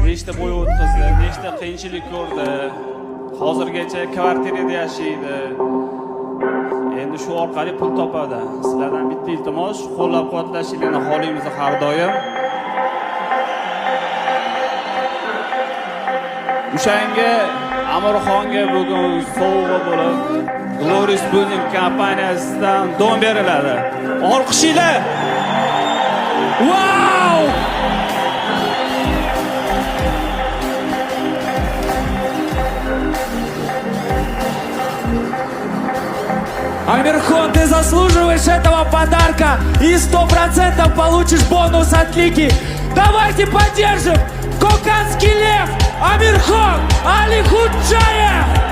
nechta bo'y o'tkazdi, nechta qiyinchilik ko'rdi. Hozirgacha kvartirada yashaydi. Endi shu orqali pul topadi. Sizlardan bitta iltimos, qo'llab-quvvatlashinglarni xohlaymiz har doim. O'shanga Amirxonga bugun sovg'a bo'lib, Glorious Building kompaniyasidan don beriladi. Olqishinglar! Wow! Амирхон, ты заслуживаешь этого подарка и 100% получишь бонус от Лики. Давайте поддержим Коканский лев Амирхон Алихуджаев!